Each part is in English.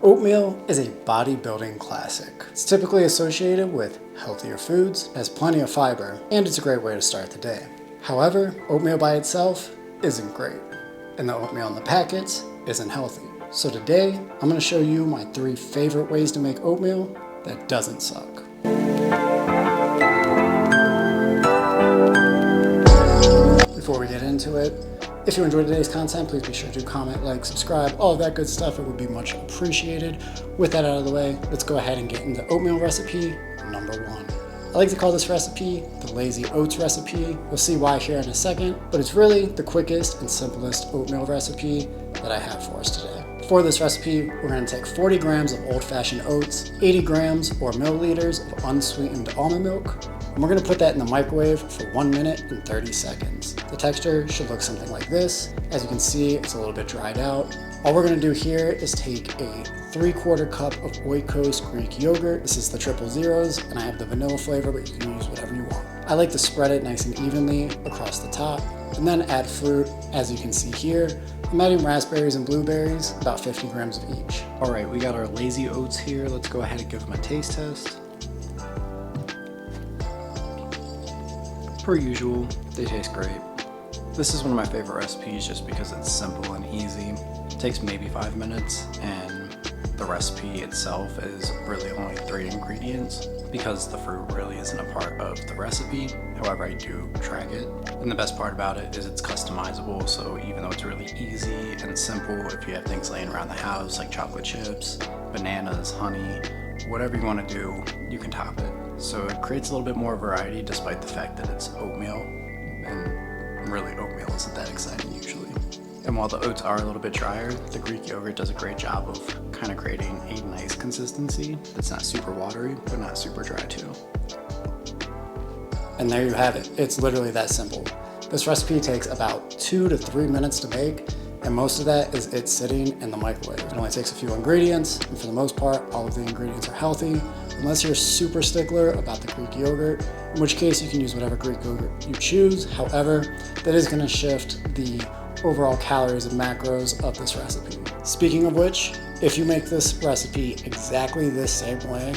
Oatmeal is a bodybuilding classic. It's typically associated with healthier foods, has plenty of fiber, and it's a great way to start the day. However, oatmeal by itself isn't great, and the oatmeal in the packets isn't healthy. So today, I'm going to show you my 3 favorite ways to make oatmeal that doesn't suck. Before we get into it, if you enjoyed today's content, please be sure to comment, like, subscribe, all of that good stuff. It would be much appreciated. With that out of the way, let's go ahead and get into oatmeal recipe number 1. I like to call this recipe the lazy oats recipe. We'll see why here in a second, but it's really the quickest and simplest oatmeal recipe that I have for us today. For this recipe, we're going to take 40 grams of old-fashioned oats, 80 grams or milliliters of unsweetened almond milk, and we're going to put that in the microwave for 1 minute and 30 seconds. The texture should look something like this. As you can see, it's a little bit dried out. All we're going to do here is take a 3/4 cup of Oikos Greek yogurt. This is the 000s, and I have the vanilla flavor, but you can use whatever you want. I like to spread it nice and evenly across the top, and then add fruit. As you can see here, I'm adding raspberries and blueberries, about 50 grams of each. All right, we got our lazy oats here. Let's go ahead and give them a taste test. Per usual, they taste great. This is one of my favorite recipes just because it's simple and easy. It takes maybe 5 minutes, and the recipe itself is really only 3 ingredients because the fruit really isn't a part of the recipe. However, I do track it. And the best part about it is it's customizable, so even though it's really easy and simple, if you have things laying around the house like chocolate chips, bananas, honey, whatever you want to do, you can top it. So it creates a little bit more variety despite the fact that it's oatmeal, and really oatmeal isn't that exciting usually. And while the oats are a little bit drier, the Greek yogurt does a great job of kind of creating a nice consistency that's not super watery, but not super dry too. And there you have it. It's literally that simple. This recipe takes about 2 to 3 minutes to make, and most of that is it sitting in the microwave. It only takes a few ingredients, and for the most part, all of the ingredients are healthy, unless you're a super stickler about the Greek yogurt, in which case you can use whatever Greek yogurt you choose. However, that is going to shift the overall calories and macros of this recipe. Speaking of which, if you make this recipe exactly this same way,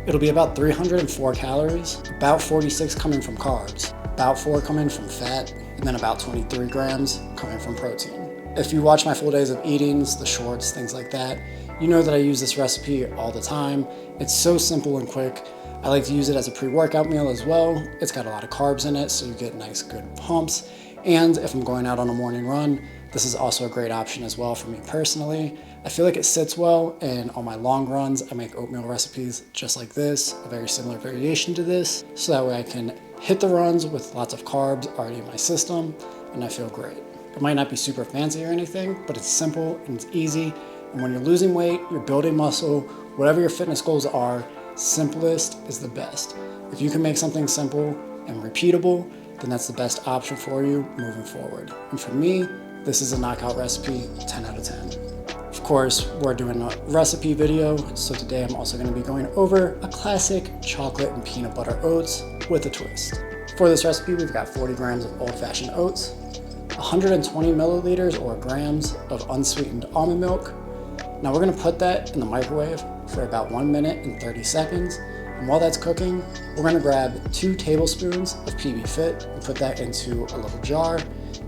it'll be about 304 calories, about 46 coming from carbs, about 4 coming from fat, and then about 23 grams coming from protein. If you watch my full days of eatings, the shorts, things like that, you know that I use this recipe all the time. It's so simple and quick. I like to use it as a pre-workout meal as well. It's got a lot of carbs in it, so you get nice, good pumps. And if I'm going out on a morning run, this is also a great option as well for me personally. I feel like it sits well, and on my long runs, I make oatmeal recipes just like this, a very similar variation to this, so that way I can hit the runs with lots of carbs already in my system, and I feel great. It might not be super fancy or anything, but it's simple and it's easy. And when you're losing weight, you're building muscle, whatever your fitness goals are, simplest is the best. If you can make something simple and repeatable, then that's the best option for you moving forward. And for me, this is a knockout recipe, 10 out of 10. Of course, we're doing a recipe video, so today I'm also going to be going over a classic chocolate and peanut butter oats with a twist. For this recipe, we've got 40 grams of old-fashioned oats, 120 milliliters or grams of unsweetened almond milk. Now we're going to put that in the microwave for about 1 minute and 30 seconds. And while that's cooking, we're going to grab 2 tablespoons of PB Fit and put that into a little jar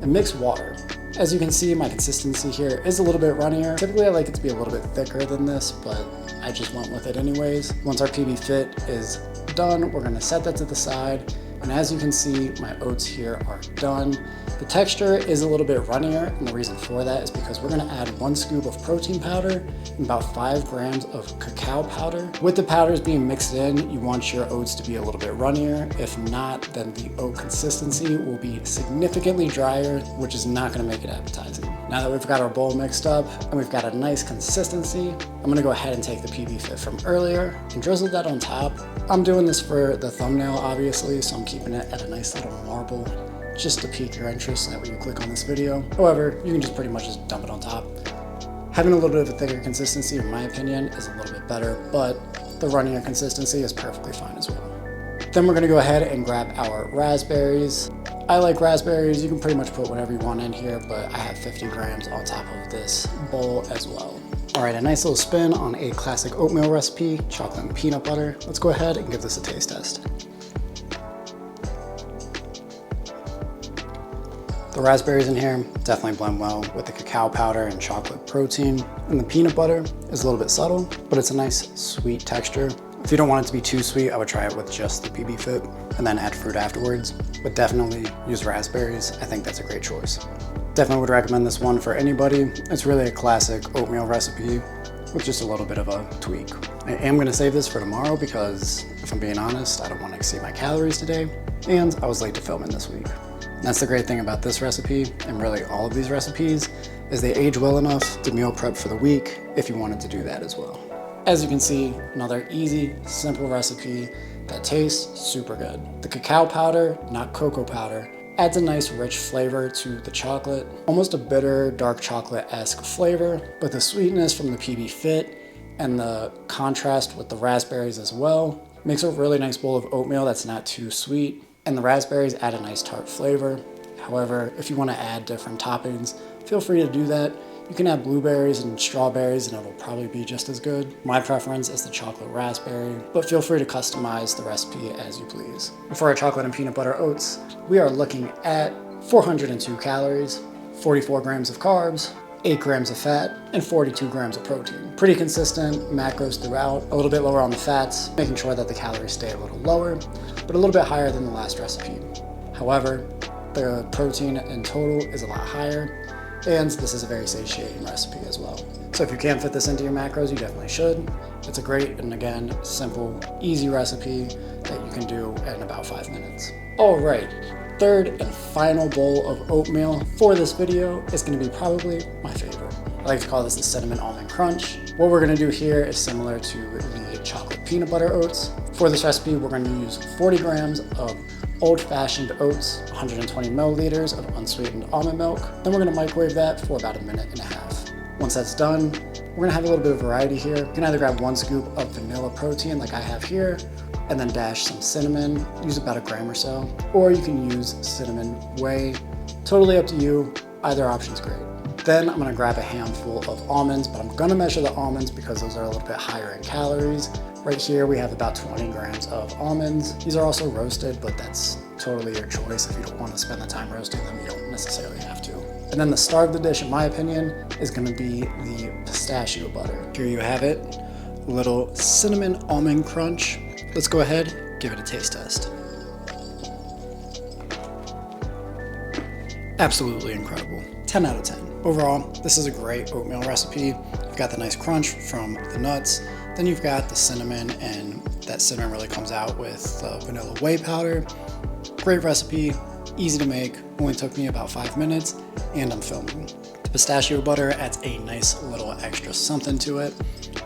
and mix water. As you can see, my consistency here is a little bit runnier. Typically I like it to be a little bit thicker than this, but I just went with it anyways. Once our PB Fit is done, we're going to set that to the side. And as you can see, my oats here are done. The texture is a little bit runnier, and the reason for that is because we're going to add 1 scoop of protein powder and about 5 grams of cacao powder. With the powders being mixed in, you want your oats to be a little bit runnier. If not, then the oat consistency will be significantly drier, which is not going to make it appetizing. Now that we've got our bowl mixed up and we've got a nice consistency, I'm going to go ahead and take the PB Fit from earlier and drizzle that on top. I'm doing this for the thumbnail, obviously, so I'm keeping it at a nice little marble, just to pique your interest so that when you click on this video. However, you can just pretty much just dump it on top. Having a little bit of a thicker consistency, in my opinion, is a little bit better, but the runnier consistency is perfectly fine as well. Then we're gonna go ahead and grab our raspberries. I like raspberries. You can pretty much put whatever you want in here, but I have 50 grams on top of this bowl as well. All right, a nice little spin on a classic oatmeal recipe, chocolate and peanut butter. Let's go ahead and give this a taste test. The raspberries in here definitely blend well with the cacao powder and chocolate protein. And the peanut butter is a little bit subtle, but it's a nice sweet texture. If you don't want it to be too sweet, I would try it with just the PB Fit and then add fruit afterwards. But definitely use raspberries. I think that's a great choice. Definitely would recommend this one for anybody. It's really a classic oatmeal recipe with just a little bit of a tweak. I am gonna save this for tomorrow because if I'm being honest, I don't want to exceed my calories today, and I was late to filming this week. That's the great thing about this recipe, and really all of these recipes, is they age well enough to meal prep for the week if you wanted to do that as well. As you can see, another easy, simple recipe that tastes super good. The cacao powder, not cocoa powder, adds a nice rich flavor to the chocolate, almost a bitter, dark chocolate-esque flavor, but the sweetness from the PB Fit and the contrast with the raspberries as well makes a really nice bowl of oatmeal that's not too sweet. And the raspberries add a nice tart flavor. However, if you want to add different toppings, feel free to do that. You can add blueberries and strawberries and it'll probably be just as good. My preference is the chocolate raspberry, but feel free to customize the recipe as you please. For our chocolate and peanut butter oats, we are looking at 402 calories, 44 grams of carbs, 8 grams of fat, and 42 grams of protein. Pretty consistent macros throughout, a little bit lower on the fats, making sure that the calories stay a little lower, but a little bit higher than the last recipe. However, the protein in total is a lot higher, and this is a very satiating recipe as well. So if you can fit this into your macros, you definitely should. It's a great, and again, simple, easy recipe that you can do in about 5 minutes. All right. Third and final bowl of oatmeal for this video is going to be probably my favorite. I like to call this the cinnamon almond crunch. What we're going to do here is similar to the chocolate peanut butter oats. For this recipe, we're going to use 40 grams of old-fashioned oats, 120 milliliters of unsweetened almond milk. Then we're going to microwave that for about 1.5 minutes. Once that's done, we're going to have a little bit of variety here. You can either grab 1 scoop of vanilla protein like I have here, and then dash some cinnamon, use about 1 gram or so, or you can use cinnamon whey. Totally up to you, either option's great. Then I'm gonna grab a handful of almonds, but I'm gonna measure the almonds because those are a little bit higher in calories. Right here we have about 20 grams of almonds. These are also roasted, but that's totally your choice. If you don't wanna spend the time roasting them, you don't necessarily have to. And then the star of the dish, in my opinion, is gonna be the pistachio butter. Here you have it, a little cinnamon almond crunch. Let's go ahead, give it a taste test. Absolutely incredible. 10 out of 10. Overall, this is a great oatmeal recipe. You've got the nice crunch from the nuts, then you've got the cinnamon, and that cinnamon really comes out with the vanilla whey powder. Great recipe, easy to make, only took me about 5 minutes, and I'm filming. The pistachio butter adds a nice little extra something to it.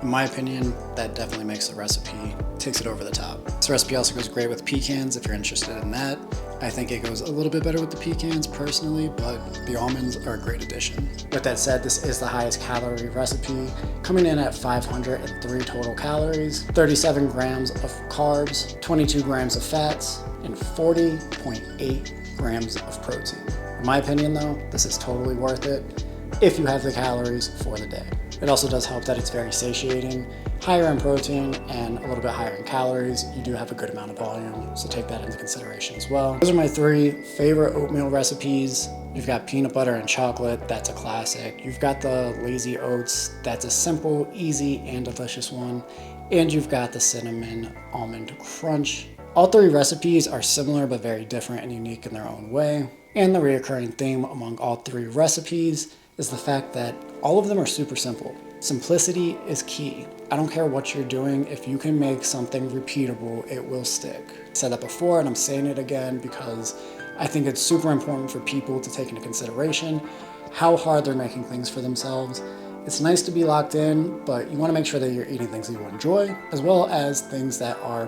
In my opinion, that definitely makes the recipe, takes it over the top. This recipe also goes great with pecans if you're interested in that. I think it goes a little bit better with the pecans personally, but the almonds are a great addition. With that said, this is the highest calorie recipe, coming in at 503 total calories, 37 grams of carbs, 22 grams of fats, and 40.8 grams of protein. In my opinion though, this is totally worth it if you have the calories for the day. It also does help that it's very satiating, higher in protein and a little bit higher in calories. You do have a good amount of volume, so take that into consideration as well. Those are my 3 favorite oatmeal recipes. You've got peanut butter and chocolate, that's a classic. You've got the lazy oats, that's a simple, easy, and delicious one. And you've got the cinnamon almond crunch. All 3 recipes are similar but very different and unique in their own way. And the reoccurring theme among all 3 recipes is the fact that all of them are super simple. Simplicity is key. I don't care what you're doing, if you can make something repeatable, it will stick. I said that before and I'm saying it again because I think it's super important for people to take into consideration how hard they're making things for themselves. It's nice to be locked in, but you want to make sure that you're eating things that you enjoy, as well as things that are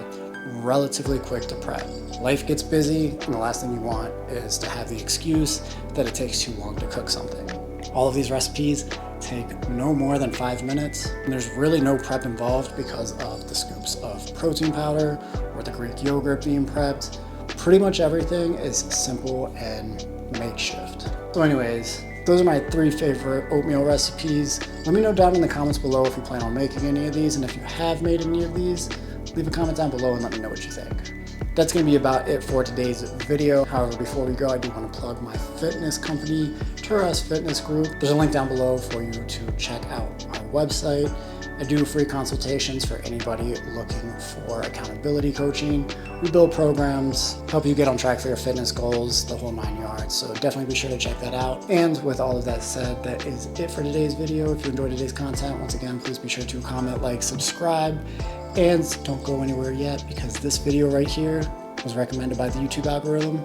relatively quick to prep. Life gets busy, and the last thing you want is to have the excuse that it takes too long to cook something. All of these recipes take no more than 5 minutes, and there's really no prep involved because of the scoops of protein powder or the Greek yogurt being prepped. Pretty much everything is simple and makeshift. So anyways, Those are my 3 favorite oatmeal recipes. Let me know down in the comments below if you plan on making any of these, and if you have made any of these, leave a comment down below and let me know what you think. That's going to be about it for today's video. However, before we go, I do want to plug my fitness company, Turas Fitness Group. There's a link down below for you to check out our website. I do free consultations for anybody looking for accountability coaching. We build programs, help you get on track for your fitness goals, the whole 9 yards. So definitely be sure to check that out. And with all of that said, that is it for today's video. If you enjoyed today's content, once again, please be sure to comment, like, subscribe, and don't go anywhere yet because this video right here was recommended by the YouTube algorithm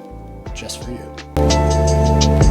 just for you.